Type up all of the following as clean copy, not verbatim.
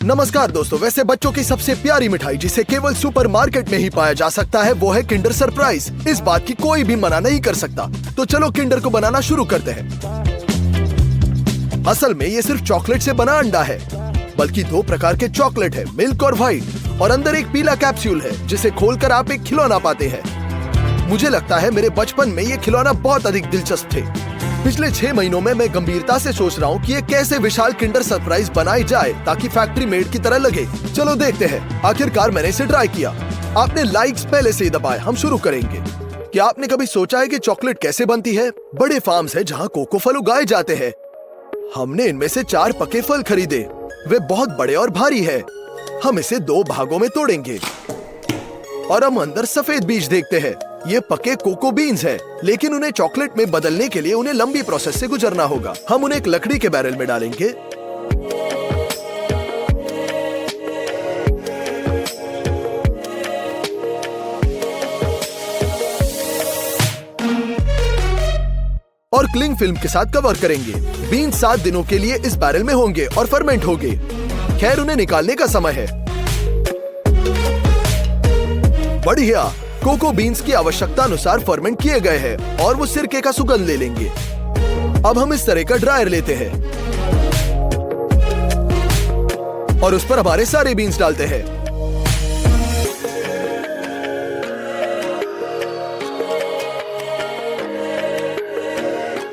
नमस्कार दोस्तों, वैसे बच्चों की सबसे प्यारी मिठाई जिसे केवल सुपरमार्केट में ही पाया जा सकता है वो है किंडर सरप्राइज। इस बात की कोई भी मना नहीं कर सकता। तो चलो किंडर को बनाना शुरू करते हैं। असल में ये सिर्फ चॉकलेट से बना अंडा है, बल्कि दो प्रकार के चॉकलेट है, मिल्क और व्हाइट, और अंदर एक पीला कैप्सूल है जिसे खोलकर आप एक खिलौना पाते हैं। मुझे लगता है मेरे बचपन में ये खिलौना बहुत अधिक दिलचस्प थे। पिछले 6 महीनों में मैं गंभीरता से सोच रहा हूँ कि ये कैसे विशाल किंडर सरप्राइज बनाई जाए ताकि फैक्ट्री मेड की तरह लगे। चलो देखते हैं। आखिरकार मैंने इसे ट्राई किया। आपने लाइक्स पहले से ही दबाए। हम शुरू करेंगे। क्या आपने कभी सोचा है कि चॉकलेट कैसे बनती है? बड़े फार्म्स हैं जहाँ कोको फल उगाए जाते हैं। हमने इनमें से 4 पके फल खरीदे। वे बहुत बड़े और भारी है। हम इसे 2 भागों में तोड़ेंगे और हम अंदर सफेद बीज देखते हैं। ये पके कोको बीन्स है, लेकिन उन्हें चॉकलेट में बदलने के लिए उन्हें लंबी प्रोसेस से गुजरना होगा। हम उन्हें एक लकड़ी के बैरल में डालेंगे। और क्लिंग फिल्म के साथ कवर करेंगे। बीन्स 7 दिनों के लिए इस बैरल में होंगे और फर्मेंट होंगे। खैर, उन्हें निकालने का समय है। बढ़िया, कोको बीन्स की आवश्यकता अनुसार फर्मेंट किए गए हैं और वो सिरके का सुगंध ले लेंगे। अब हम इस तरह का ड्रायर लेते हैं और उस पर हमारे सारे बीन्स डालते हैं।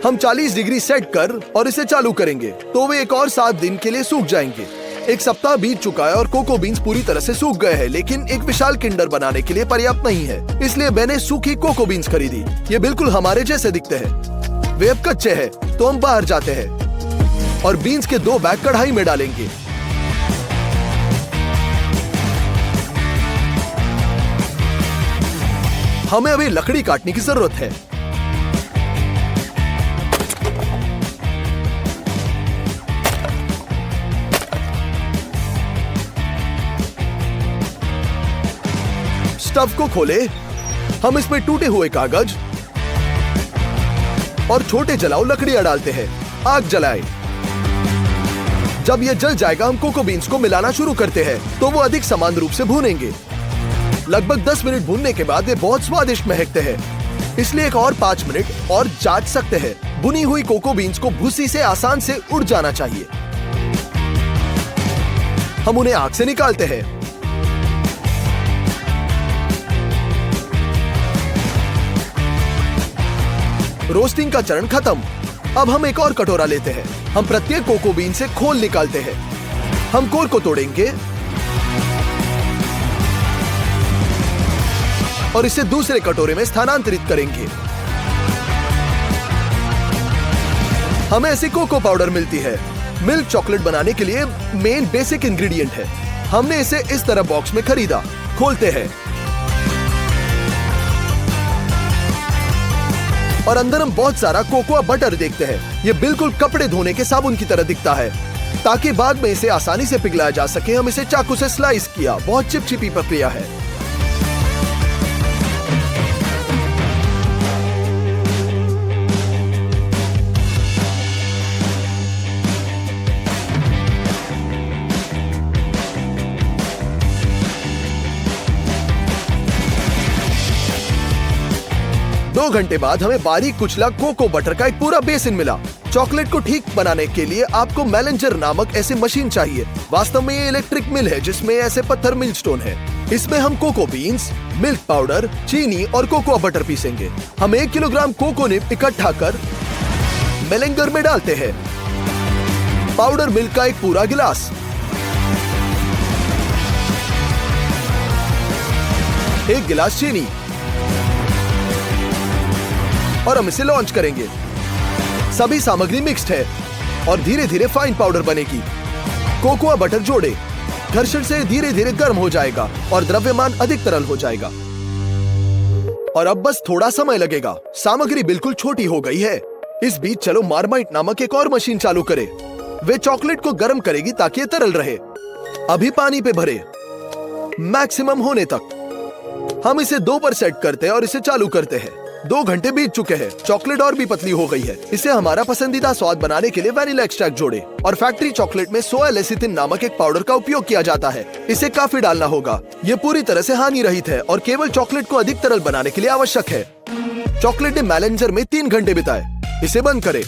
हम 40 डिग्री सेट कर और इसे चालू करेंगे तो वे एक और 7 दिन के लिए सूख जाएंगे। 1 सप्ताह बीत चुका है और कोको बीन्स पूरी तरह से सूख गए हैं, लेकिन एक विशाल किंडर बनाने के लिए पर्याप्त नहीं है। इसलिए मैंने सूखी कोको बीन्स खरीदी। ये बिल्कुल हमारे जैसे दिखते हैं। वे अब कच्चे हैं, तो हम बाहर जाते हैं और बीन्स के 2 बैग कढ़ाई में डालेंगे। हमें अभी लकड़ी काटने की जरूरत है। स्टव को खोले। हम इसमें टूटे हुए कागज और छोटे जलाऊ लकड़ियां डालते हैं। आग जलाएं। जब यह जल जाएगा हम कोको बीन्स को मिलाना शुरू करते हैं, तो वो अधिक समान रूप से भूनेंगे। लगभग 10 मिनट भूनने के बाद वे बहुत स्वादिष्ट महकते हैं, इसलिए एक और 5 मिनट और जांच सकते हैं। भुनी हुई कोको बीन्स को भूसी से आसान से उड़ जाना चाहिए। हम उन्हें आग से निकालते हैं। रोस्टिंग का चरण खत्म। अब हम एक और कटोरा लेते हैं। हम प्रत्येक कोको बीन से खोल निकालते हैं। हम कोर को तोड़ेंगे और इसे दूसरे कटोरे में स्थानांतरित करेंगे। हमें ऐसी कोको पाउडर मिलती है। मिल्क चॉकलेट बनाने के लिए मेन बेसिक इंग्रेडिएंट है। हमने इसे इस तरह बॉक्स में खरीदा। खोलते हैं और अंदर हम बहुत सारा कोकोआ बटर देखते हैं। ये बिल्कुल कपड़े धोने के साबुन की तरह दिखता है। ताकि बाद में इसे आसानी से पिघलाया जा सके, हम इसे चाकू से स्लाइस किया। बहुत चिपचिपी प्रक्रिया है। दो घंटे बाद हमें बारीक कुचला कोको बटर का एक पूरा बेसिन मिला। चॉकलेट को ठीक बनाने के लिए आपको मेलेंजर नामक ऐसी मशीन चाहिए। वास्तव में ये इलेक्ट्रिक मिल है जिसमें ऐसे पत्थर मिलस्टोन है। इसमें हम कोको बीन्स, मिल्क पाउडर, चीनी और कोकोआ बटर पीसेंगे। हम 1 किलोग्राम कोको निप इकट्ठा कर मेलेंगर में डालते हैं। पाउडर मिल्क का एक पूरा गिलास, 1 गिलास चीनी, और हम इसे लॉन्च करेंगे। सभी सामग्री मिक्स्ड है और धीरे धीरे फाइन पाउडर बनेगी। कोकोआ बटर जोड़े। घर्षण से धीरे धीरे गर्म हो जाएगा और द्रव्यमान अधिक तरल हो जाएगा। और अब बस थोड़ा समय लगेगा। सामग्री बिल्कुल छोटी हो गई है। इस बीच चलो मार्माइट नामक एक और मशीन चालू करें। वे चॉकलेट को गर्म करेगी ताकि ये तरल रहे। अभी पानी पे भरे मैक्सिमम होने तक। हम इसे 2 पर सेट करते हैं और इसे चालू करते हैं। 2 घंटे बीत चुके हैं। चॉकलेट और भी पतली हो गई है। इसे हमारा पसंदीदा स्वाद बनाने के लिए वैनिला एक्सट्रैक्ट जोड़े और फैक्ट्री चॉकलेट में सोया लेसिथिन नामक एक पाउडर का उपयोग किया जाता है। इसे काफी डालना होगा। ये पूरी तरह से हानि रहित है और केवल चॉकलेट को अधिक तरल बनाने के लिए आवश्यक है। चॉकलेट ने मैलेंजर में 3 घंटे बिताए। इसे बंद करें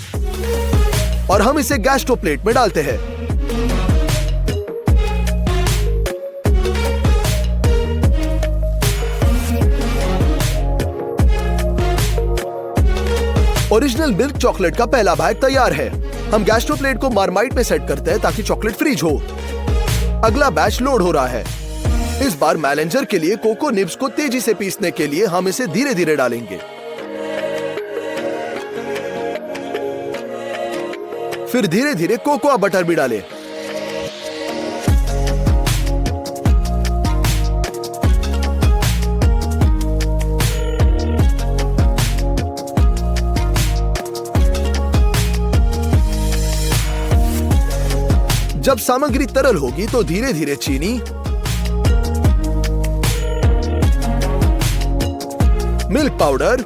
और हम इसे गैस्ट्रो प्लेट में डालते हैं। ओरिजिनल मिल्क चॉकलेट का पहला भाग तैयार है। हम गैस्ट्रो प्लेट को मार्माइट में सेट करते हैं ताकि चॉकलेट फ्रीज हो। अगला बैच लोड हो रहा है। इस बार मैलेंजर के लिए कोको निब्स को तेजी से पीसने के लिए हम इसे धीरे धीरे डालेंगे। फिर धीरे धीरे कोकोआ बटर भी डालें। जब सामग्री तरल होगी तो धीरे धीरे चीनी, मिल्क पाउडर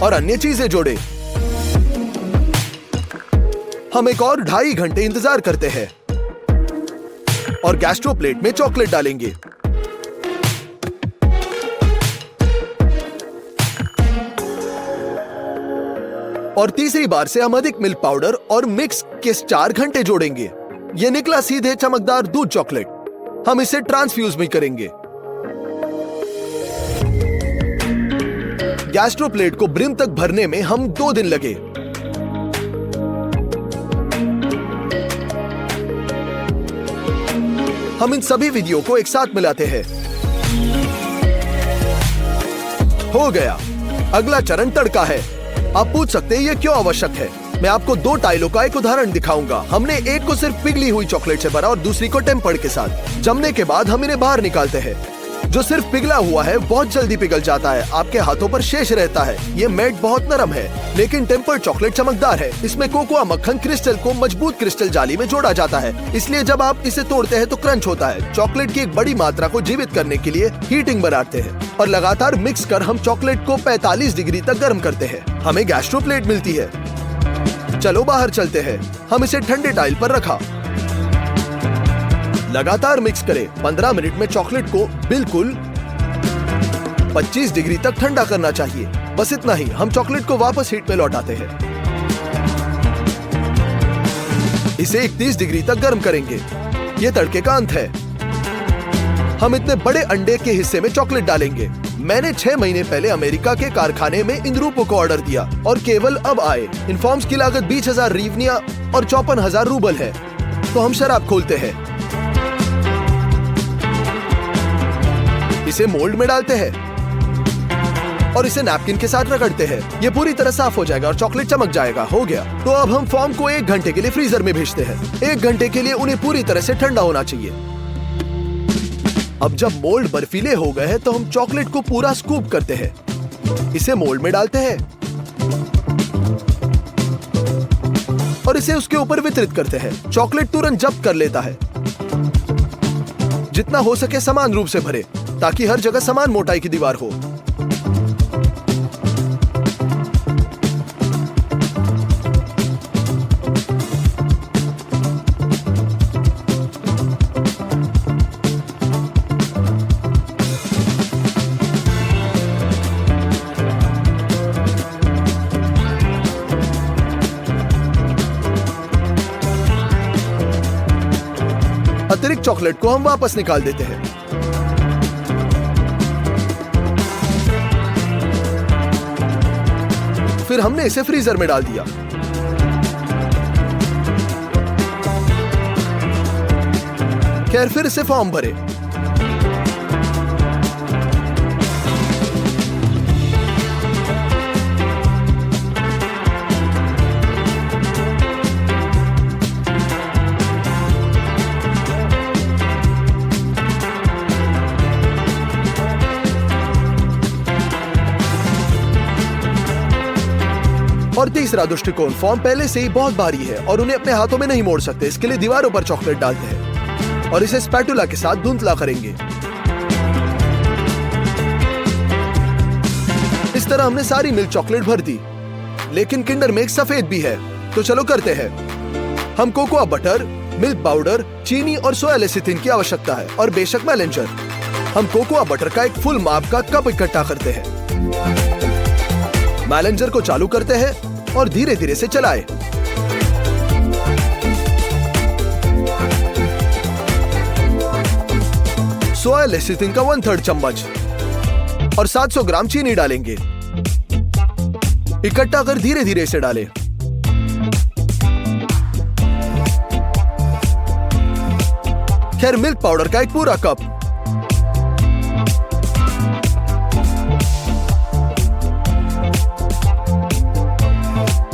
और अन्य चीजें जोड़ें। हम एक और 2.5 घंटे इंतजार करते हैं और गैस्ट्रो प्लेट में चॉकलेट डालेंगे। और तीसरी बार से हम अधिक मिल्क पाउडर और मिक्स के 4 घंटे जोड़ेंगे। यह निकला सीधे चमकदार दूध चॉकलेट। हम इसे ट्रांसफ्यूज भी करेंगे। गैस्ट्रो प्लेट को ब्रिम तक भरने में हम 2 दिन लगे। हम इन सभी विधियों को एक साथ मिलाते हैं। हो गया। अगला चरण तड़का है। आप पूछ सकते हैं ये क्यों आवश्यक है। मैं आपको 2 टाइलों का एक उदाहरण दिखाऊंगा। हमने एक को सिर्फ पिघली हुई चॉकलेट से भरा और दूसरी को टेम्पर्ड के साथ। जमने के बाद हम इन्हें बाहर निकालते हैं। जो सिर्फ पिघला हुआ है बहुत जल्दी पिघल जाता है, आपके हाथों पर शेष रहता है। ये मेड बहुत नरम है, लेकिन टेम्पर्ड चॉकलेट चमकदार है। इसमें कोकोआ मक्खन क्रिस्टल को मजबूत क्रिस्टल जाली में जोड़ा जाता है, इसलिए जब आप इसे तोड़ते हैं तो क्रंच होता है। चॉकलेट की एक बड़ी मात्रा को जीवित करने के लिए हीटिंग बनाते हैं और लगातार मिक्स कर हम चॉकलेट को 45 डिग्री तक गर्म करते हैं। हमें गैस्ट्रो प्लेट मिलती है। चलो बाहर चलते हैं। हम इसे ठंडे टाइल पर रखा। लगातार मिक्स करें। 15 मिनट में चॉकलेट को बिल्कुल 25 डिग्री तक ठंडा करना चाहिए। बस इतना ही। हम चॉकलेट को वापस हीट में लौटाते हैं। इसे 31 डिग्री तक गर्म करेंगे। ये तड़के का अंत है। हम इतने बड़े अंडे के हिस्से में चॉकलेट डालेंगे। मैंने 6 महीने पहले अमेरिका के कारखाने में इन रूपों को ऑर्डर दिया और केवल अब आए। इन फॉर्म्स की लागत 20,000 रिवनिया और 54,000 रूबल है। तो हम शराब खोलते हैं। इसे मोल्ड में डालते हैं और इसे नैपकिन के साथ रगड़ते हैं। ये पूरी तरह साफ हो जाएगा और चॉकलेट चमक जाएगा। हो गया। तो अब हम फॉर्म को 1 घंटे के लिए फ्रीजर में भेजते हैं। 1 घंटे के लिए उन्हें पूरी तरह से ठंडा होना चाहिए। अब जब मोल्ड बर्फीले हो गए हैं तो हम चॉकलेट को पूरा स्कूप करते हैं। इसे मोल्ड में डालते हैं और इसे उसके ऊपर वितरित करते हैं। चॉकलेट तुरंत जब्त कर लेता है। जितना हो सके समान रूप से भरे ताकि हर जगह समान मोटाई की दीवार हो। अतिरिक्त चॉकलेट को हम वापस निकाल देते हैं। फिर हमने इसे फ्रीजर में डाल दिया। खैर फिर इसे फॉर्म भरे। और तीसरा दृष्टिकोण, फॉर्म पहले से ही बहुत भारी है और उन्हें अपने हाथों में नहीं मोड़ सकते। इसके लिए दीवारों पर चॉकलेट डालते हैं और इसे स्पैटुला के साथ धुंधला करेंगे। इस तरह हमने सारी मिल्क चॉकलेट भर दी, लेकिन किंडर में एक सफेद भी है, तो चलो करते हैं। हम कोकोआ बटर, मिल्क पाउडर, चीनी और सोया लेसिथिन की आवश्यकता है, और बेशक मैलेंजर। हम कोकोआ बटर का एक फुल माप का कप इकट्ठा करते हैं, मैलेंजर को चालू करते हैं और धीरे धीरे से चलाएं। सोया लेसिथिन का 1/3 चम्मच और 700 ग्राम चीनी डालेंगे। इकट्ठा कर धीरे धीरे से डालें। खैर मिल्क पाउडर का एक पूरा कप,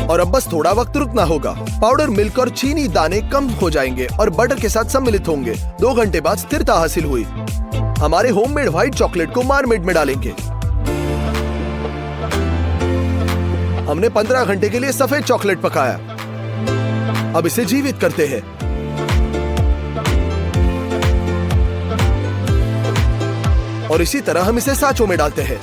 और अब बस थोड़ा वक्त रुकना होगा। पाउडर मिल्क और चीनी दाने कम हो जाएंगे और बटर के साथ सम्मिलित होंगे। 2 घंटे बाद स्थिरता हासिल हुई। हमारे होममेड व्हाइट चॉकलेट को मार्मेड में डालेंगे। हमने 15 घंटे के लिए सफेद चॉकलेट पकाया। अब इसे जीवित करते हैं। और इसी तरह हम इसे साँचों में डालते हैं।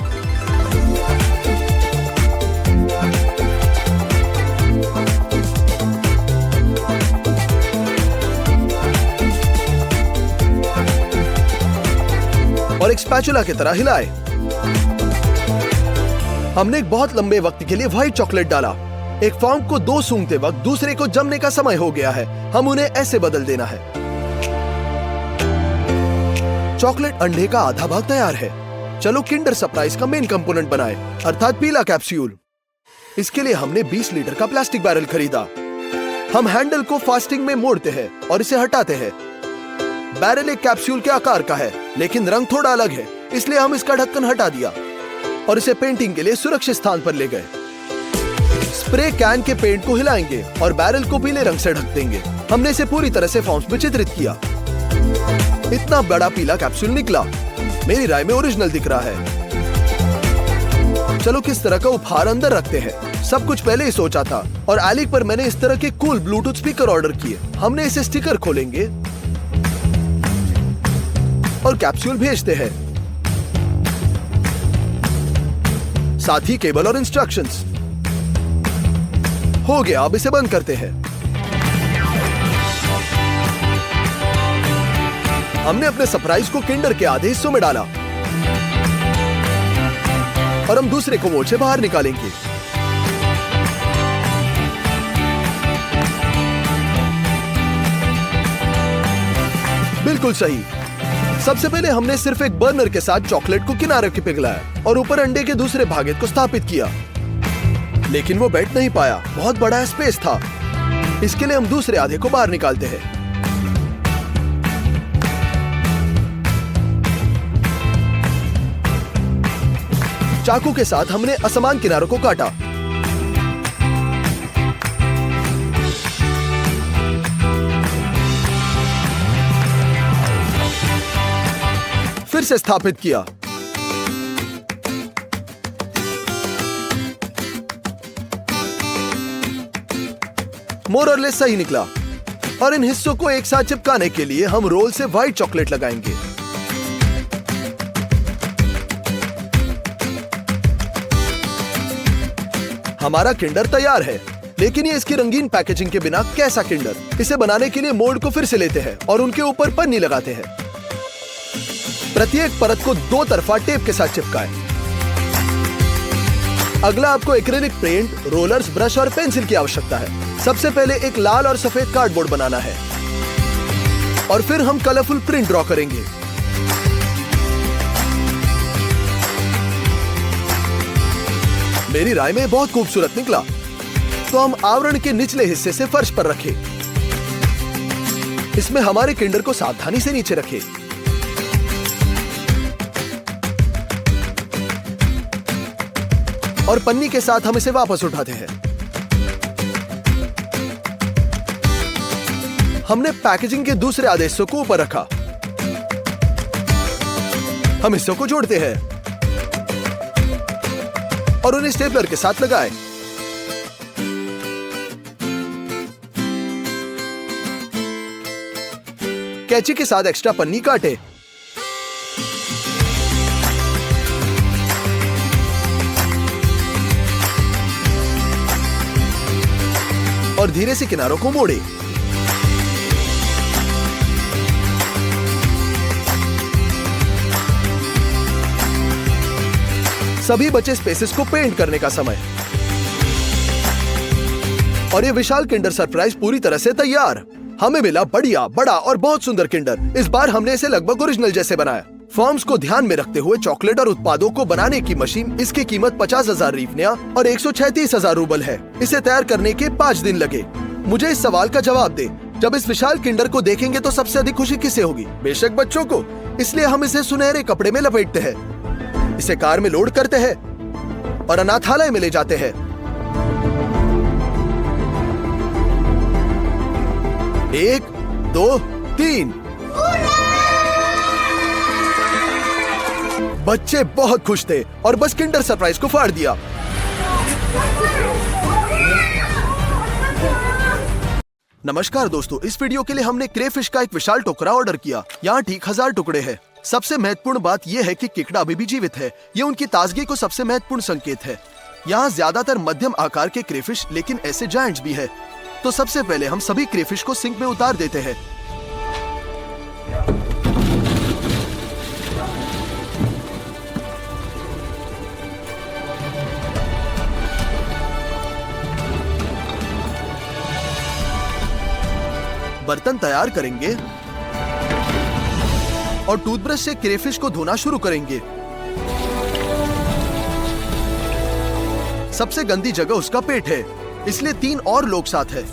और एक स्पैचुला की तरह हिलाए। हमने एक बहुत लंबे वक्त के लिए व्हाइट चॉकलेट डाला। एक फॉर्म को 2 सूंघते वक्त दूसरे को जमने का समय हो गया है। हम उन्हें ऐसे बदल देना है। चॉकलेट अंडे का आधा भाग तैयार है। चलो किंडर सरप्राइज का मेन कंपोनेंट बनाए, अर्थात पीला कैप्सूल। इसके लिए हमने 20 लीटर का प्लास्टिक बैरल खरीदा। हम हैंडल को फास्टिंग में मोड़ते हैं और इसे हटाते हैं। बैरल एक कैप्सूल के आकार का है, लेकिन रंग थोड़ा अलग है, इसलिए हम इसका ढक्कन हटा दिया और इसे पेंटिंग के लिए सुरक्षित स्थान पर ले गए। स्प्रे कैन के पेंट को हिलाएंगे और बैरल को पीले रंग से ढक देंगे। हमने इसे पूरी तरह से फॉर्म्स में चित्रित किया। इतना बड़ा पीला कैप्सूल निकला। मेरी राय में ओरिजिनल दिख रहा है। चलो किस तरह का उपहार अंदर रखते हैं। सब कुछ पहले ही सोचा था और एलिक पर मैंने इस तरह के कूल ब्लूटूथ स्पीकर ऑर्डर किए। हमने इसे स्टिकर खोलेंगे और कैप्सूल भेजते हैं, साथ ही केबल और इंस्ट्रक्शंस। हो गया, अब इसे बंद करते हैं। हमने अपने सरप्राइज को किंडर के आधे हिस्सों में डाला और हम दूसरे को मोड़ से बाहर निकालेंगे। बिल्कुल सही। सबसे पहले हमने सिर्फ एक बर्नर के साथ चॉकलेट को किनारे पे पिघलाया और ऊपर अंडे के दूसरे भागे को स्थापित किया, लेकिन वो बैठ नहीं पाया। बहुत बड़ा स्पेस था। इसके लिए हम दूसरे आधे को बाहर निकालते हैं। चाकू के साथ हमने असमान किनारों को काटा। फिर से स्थापित किया। मोर और लेस सही निकला। और इन हिस्सों को एक साथ चिपकाने के लिए हम रोल से व्हाइट चॉकलेट लगाएंगे। हमारा किंडर तैयार है, लेकिन ये इसकी रंगीन पैकेजिंग के बिना कैसा किंडर। इसे बनाने के लिए मोल्ड को फिर से लेते हैं और उनके ऊपर पन्नी लगाते हैं। प्रत्येक परत को 2 तरफा टेप के साथ चिपकाएं। अगला आपको एक्रिलिक पेंट, रोलर्स, ब्रश और पेंसिल की आवश्यकता है। सबसे पहले एक लाल और सफेद कार्डबोर्ड बनाना है और फिर हम कलरफुल प्रिंट ड्रॉ करेंगे। मेरी राय में बहुत खूबसूरत निकला। तो हम आवरण के निचले हिस्से से फर्श पर रखें। इसमें हमारे किंडर को सावधानी से नीचे रखें। और पन्नी के साथ हम इसे वापस उठाते हैं। हमने पैकेजिंग के दूसरे आधे हिस्सों को ऊपर रखा। हम हिस्सों को जोड़ते हैं और उन्हें स्टेपलर के साथ लगाएं। कैंची के साथ एक्स्ट्रा पन्नी काटे। और धीरे से किनारों को मोड़े। सभी बचे स्पेसेस को पेंट करने का समय। और ये विशाल किंडर सरप्राइज पूरी तरह से तैयार। हमें मिला बढ़िया, बड़ा और बहुत सुंदर किंडर। इस बार हमने इसे लगभग ओरिजिनल जैसे बनाया। फॉर्म्स को ध्यान में रखते हुए चॉकलेट और उत्पादों को बनाने की मशीन, इसकी कीमत 50,000 रीफनिया और 136,000 रूबल है। इसे तैयार करने के 5 दिन लगे। मुझे इस सवाल का जवाब दे, जब इस विशाल किंडर को देखेंगे तो सबसे अधिक खुशी किसे होगी? बेशक बच्चों को। इसलिए हम इसे सुनहरे कपड़े में लपेटते हैं, इसे कार में लोड करते हैं और अनाथालय में ले जाते हैं। 1, 2, 3। बच्चे बहुत खुश थे और बस किंडर सरप्राइज को फाड़ दिया। नमस्कार दोस्तों, इस वीडियो के लिए हमने क्रेफिश का एक विशाल टुकड़ा ऑर्डर किया। यहाँ ठीक 1000 टुकड़े हैं। सबसे महत्वपूर्ण बात यह है कि केकड़ा अभी भी जीवित है। ये उनकी ताजगी को सबसे महत्वपूर्ण संकेत है। यहाँ ज्यादातर मध्यम आकार के क्रेफिश, लेकिन ऐसे जायंट्स भी है। तो सबसे पहले हम सभी क्रेफिश को सिंक में उतार देते हैं। बर्तन तैयार करेंगे और टूथब्रश से क्रेफिश को धोना शुरू करेंगे। सबसे गंदी जगह उसका पेट है, इसलिए 3 और लोग साथ हैं।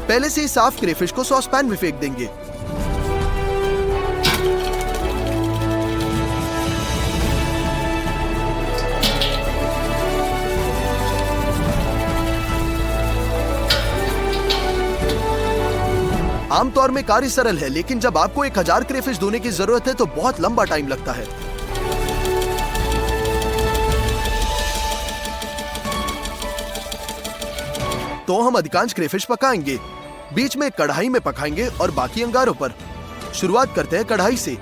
पहले से ही साफ क्रेफिश को सॉस पैन में फेंक देंगे। आमतौर में कार्य सरल है, लेकिन जब आपको 1000 क्रेफिश धोने की जरूरत है तो बहुत लंबा टाइम लगता है। तो हम अधिकांश क्रेफिश पकाएंगे। बीच में कढ़ाई में पकाएंगे और बाकी अंगारों पर। शुरुआत करते हैं कढ़ाई से।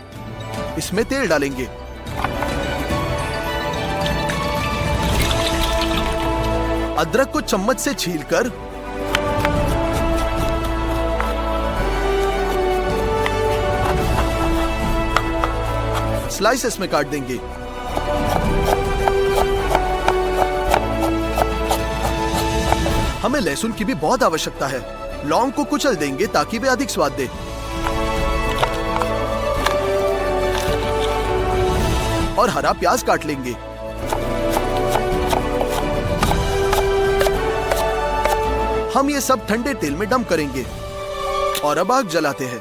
इसमें तेल डालेंगे। अदरक को चम्मच से छीलकर स्लाइसेस में काट देंगे। हमें लहसुन की भी बहुत आवश्यकता है। लौंग को कुचल देंगे ताकि वे अधिक स्वाद दे। और हरा प्याज काट लेंगे। हम ये सब ठंडे तेल में डंप करेंगे और अब आग जलाते हैं।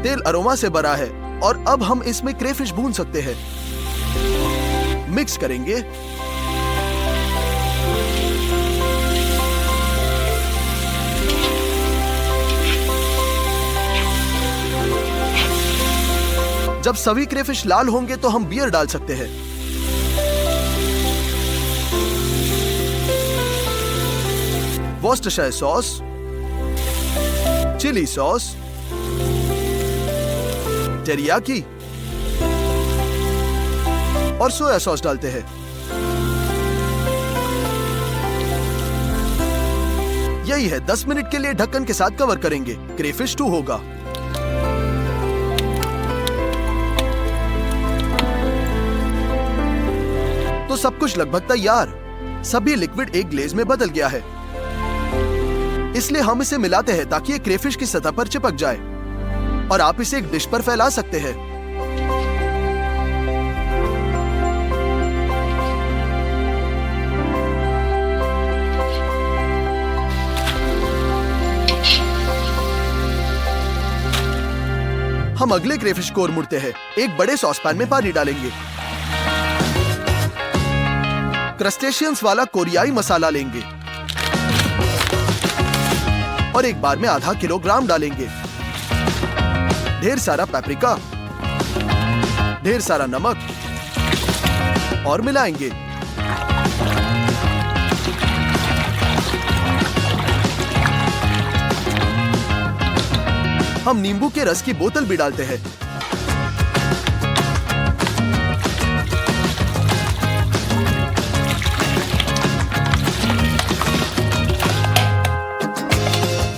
तेल अरोमा से भरा है और अब हम इसमें क्रेफिश भून सकते हैं। मिक्स करेंगे। जब सभी क्रेफिश लाल होंगे तो हम बियर डाल सकते हैं। Worcestershire sauce, chilli sauce, teriyaki और सोया सॉस डालते हैं। यही है, 10 मिनट के लिए ढक्कन के साथ कवर करेंगे। क्रेफिश 2 होगा। तो सब कुछ लगभग तैयार। सभी लिक्विड एक ग्लेज में बदल गया है, इसलिए हम इसे मिलाते हैं ताकि ये क्रेफिश की सतह पर चिपक जाए और आप इसे एक डिश पर फैला सकते हैं। हम अगले क्रेफिश को और मुड़ते हैं। एक बड़े सॉसपैन में पानी डालेंगे। क्रस्टेशियंस वाला कोरियाई मसाला लेंगे और एक बार में आधा किलोग्राम डालेंगे। ढेर सारा पेपरिका, ढेर सारा नमक और मिलाएंगे। हम नींबू के रस की बोतल भी डालते हैं।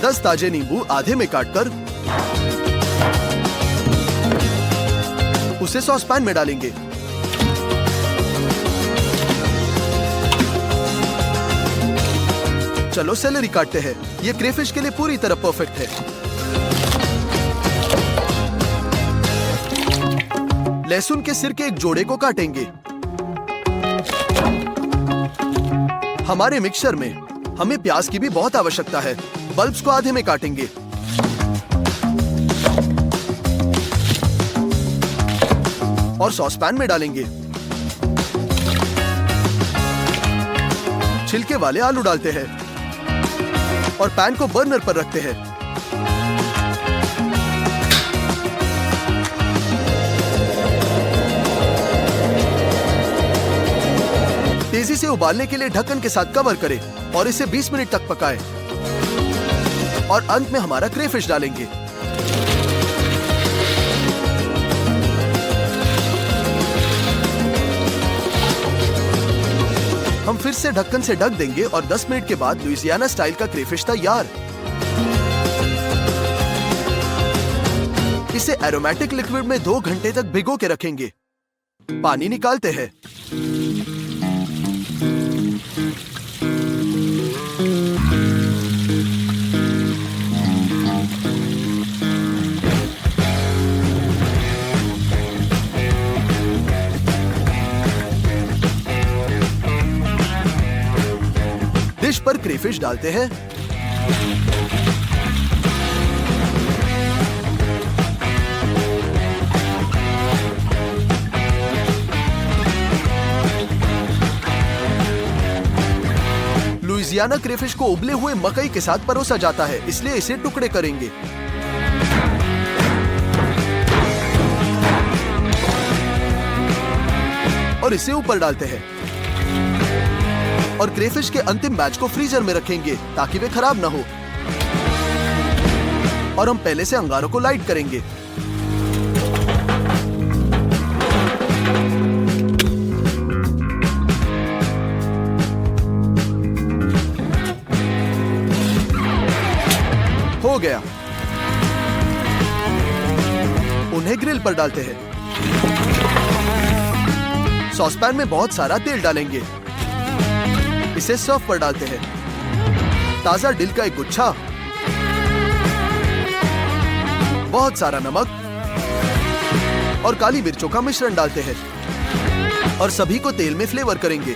दस ताजे नींबू आधे में काटकर उसे सॉस पैन में डालेंगे। चलो सेलेरी काटते हैं। ये क्रेफिश के लिए पूरी तरह परफेक्ट है। लहसुन के सिर के एक जोड़े को काटेंगे। हमारे मिक्सचर में हमें प्याज की भी बहुत आवश्यकता है। बल्ब्स को आधे में काटेंगे। और सॉस पैन में डालेंगे। छिलके वाले आलू डालते हैं और पैन को बर्नर पर रखते हैं। तेजी से उबालने के लिए ढक्कन के साथ कवर करें और इसे 20 मिनट तक पकाएं। और अंत में हमारा क्रेफिश डालेंगे। हम फिर से ढक्कन से ढक देंगे और 10 मिनट के बाद लुइसियाना स्टाइल का क्रेफिश तैयार। इसे एरोमेटिक लिक्विड में 2 घंटे तक भिगो के रखेंगे। पानी निकालते हैं। डिश पर क्रेफिश डालते हैं। लुइसियाना क्रेफिश को उबले हुए मकई के साथ परोसा जाता है, इसलिए इसे टुकड़े करेंगे। और इसे ऊपर डालते हैं। और क्रेफिश के अंतिम बैच को फ्रीजर में रखेंगे ताकि वे खराब ना हो। और हम पहले से अंगारों को लाइट करेंगे। हो गया। उन्हें ग्रिल पर डालते हैं। सॉस पैन में बहुत सारा तेल डालेंगे। इसे सर्व पर डालते हैं। ताजा डिल का एक गुच्छा, बहुत सारा नमक और काली मिर्चों का मिश्रण डालते हैं और सभी को तेल में फ्लेवर करेंगे।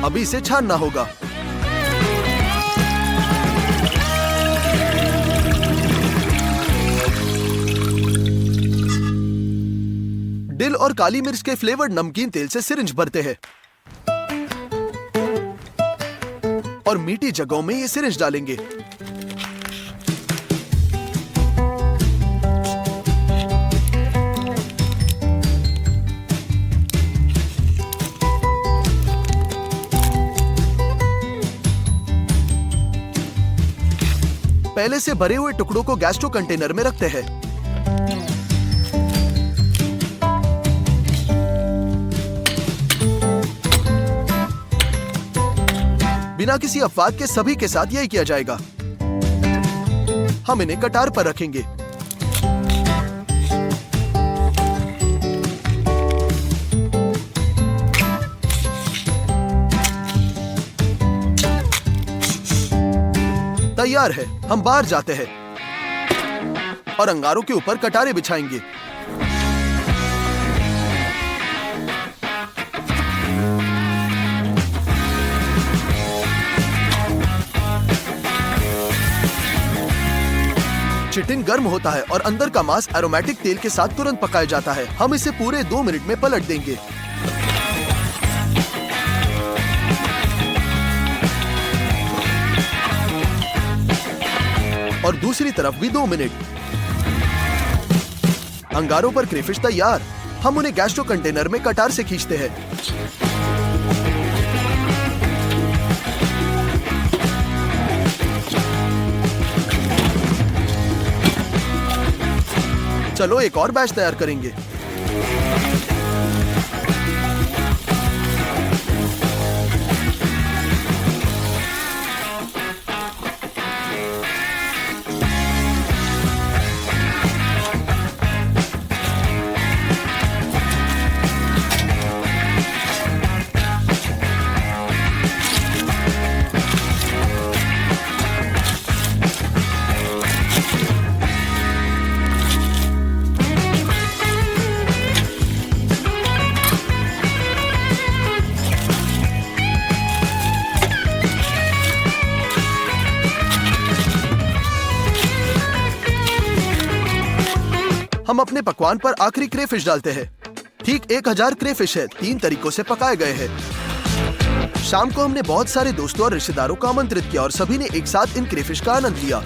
अभी इसे छानना होगा। डिल और काली मिर्च के फ्लेवर्ड नमकीन तेल से सिरिंज भरते हैं और मीठी जगहों में ये सिरिंज डालेंगे। पहले से भरे हुए टुकड़ों को गैस्ट्रो कंटेनर में रखते हैं। बिना किसी अपवाद के सभी के साथ यही किया जाएगा। हम इन्हें कटार पर रखेंगे। तैयार है। हम बाहर जाते हैं और अंगारों के ऊपर कटारे बिछाएंगे। चिटिन गर्म होता है और अंदर का मांस एरोमेटिक तेल के साथ तुरंत पकाया जाता है। हम इसे पूरे 2 मिनट में पलट देंगे। और दूसरी तरफ भी 2 मिनट। अंगारों पर क्रेफिश तैयार। हम उन्हें गैस्ट्रो कंटेनर में कटार से खींचते हैं। चलो एक और बैच तैयार करेंगे। हम अपने पकवान पर आखिरी क्रेफिश डालते हैं। ठीक 1000 क्रेफिश है, 3 तरीकों से पकाए गए हैं। शाम को हमने बहुत सारे दोस्तों और रिश्तेदारों को आमंत्रित किया और सभी ने एक साथ इन क्रेफिश का आनंद लिया।